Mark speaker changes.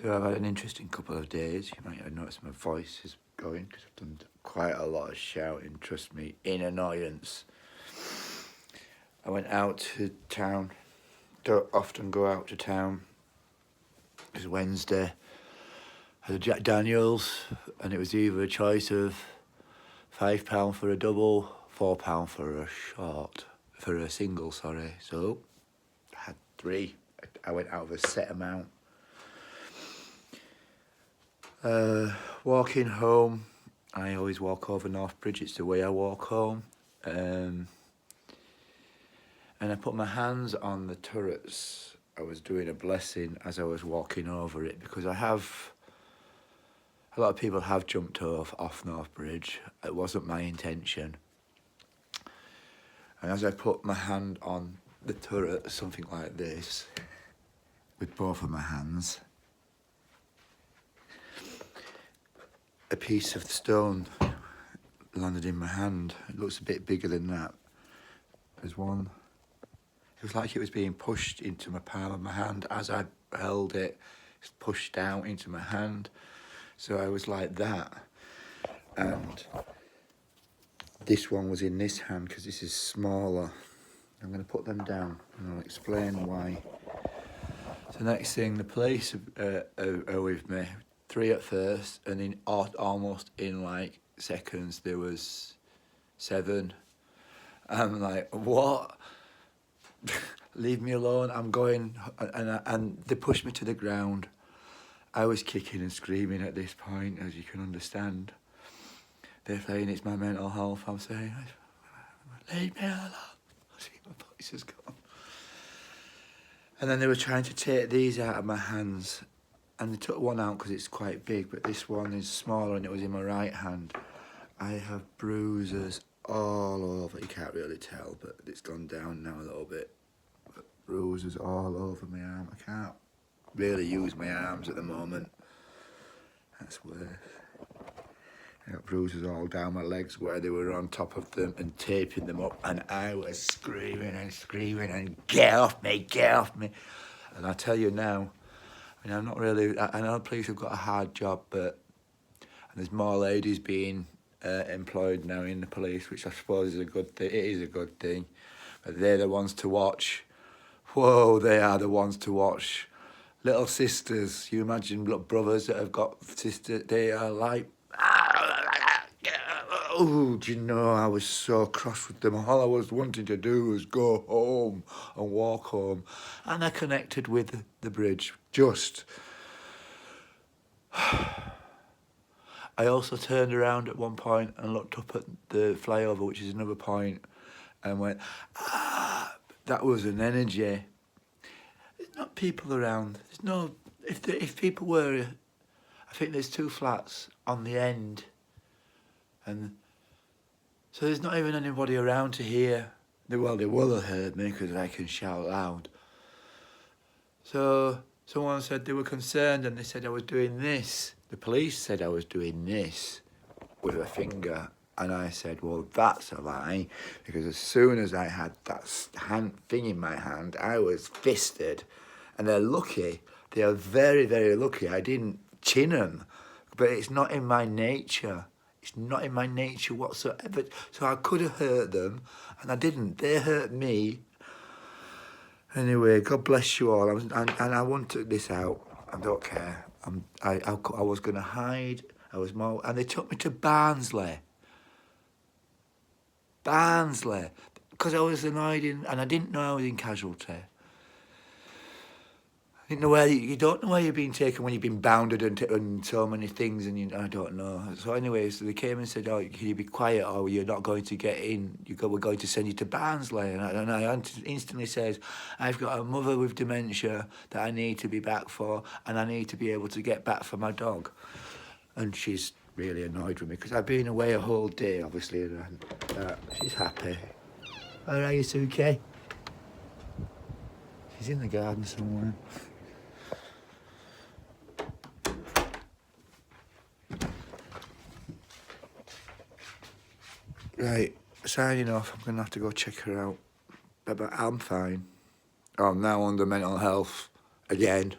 Speaker 1: So I've had an interesting couple of days. You might have noticed my voice is going because I've done quite a lot of shouting, trust me, in annoyance. I went out to town. Don't often go out to town. It was Wednesday. I had a Jack Daniels and it was either a choice of £5 for a double, £4 for a short, for a single, sorry. So I had three. I went out of a set amount. Walking home, I always walk over North Bridge, it's the way I walk home. And I put my hands on the turrets. I was doing a blessing as I was walking over it because a lot of people have jumped off North Bridge. It wasn't my intention. And as I put my hand on the turret, something like this, with both of my hands, a piece of stone landed in my hand. It looks a bit bigger than that. There's one. It was like it was being pushed into my palm of my hand. As I held it, it's pushed out into my hand. So I was like that. And this one was in this hand because this is smaller. I'm going to put them down and I'll explain why. So next thing, the police are with me. 3 at first, and in almost in like seconds there was 7. I'm like, what? Leave me alone. I'm going, and they pushed me to the ground. I was kicking and screaming at this point, as you can understand. They're saying it's my mental health. I'm saying, leave me alone. I see my voice has gone. And then they were trying to take these out of my hands. And they took one out because it's quite big, but this one is smaller and it was in my right hand. I have bruises all over. You can't really tell, but it's gone down now a little bit. But bruises all over my arm. I can't really use my arms at the moment. That's worse. I got bruises all down my legs where they were on top of them and taping them up, and I was screaming and get off me. And I tell you now, I mean, I'm not really, I know police have got a hard job, but there's more ladies being employed now in the police, which I suppose is a good thing. It is a good thing, but they're the ones to watch. Whoa, they are the ones to watch. Little sisters, you imagine little brothers that have got sisters, they are like, oh, do you know, I was so cross with them. All I was wanting to do was go home and walk home. And I connected with the bridge, just. I also turned around at one point and looked up at the flyover, which is another point, and went, ah, that was an energy. There's not people around. There's no, if people were, I think there's 2 flats on the end, and so there's not even anybody around to hear. Well, they will have heard me because I can shout loud. So someone said they were concerned and they said I was doing this. The police said I was doing this with a finger. And I said, well, that's a lie, because as soon as I had that thing in my hand, I was fisted. And they're lucky. They are very, very lucky. I didn't chin them, but it's not in my nature. It's not in my nature whatsoever. So I could have hurt them, and I didn't. They hurt me. Anyway, God bless you all. And I wanted this out. I don't care. I was going to hide. I was more, and they took me to Barnsley, because I was annoyed and I didn't know I was in casualty. I didn't know where you don't know where you're being taken when you've been bounded and so many things, and I don't know. So anyway, so they came and said, "Oh, can you be quiet, or you're not going to get in? We're going to send you to Barnsley." And I instantly says, "I've got a mother with dementia that I need to be back for, and I need to be able to get back for my dog." And she's really annoyed with me because I've been away a whole day, obviously, and she's happy. All right, you Suki? She's in the garden somewhere. Right, signing off. I'm going to have to go check her out. But I'm fine. I'm now under mental health again.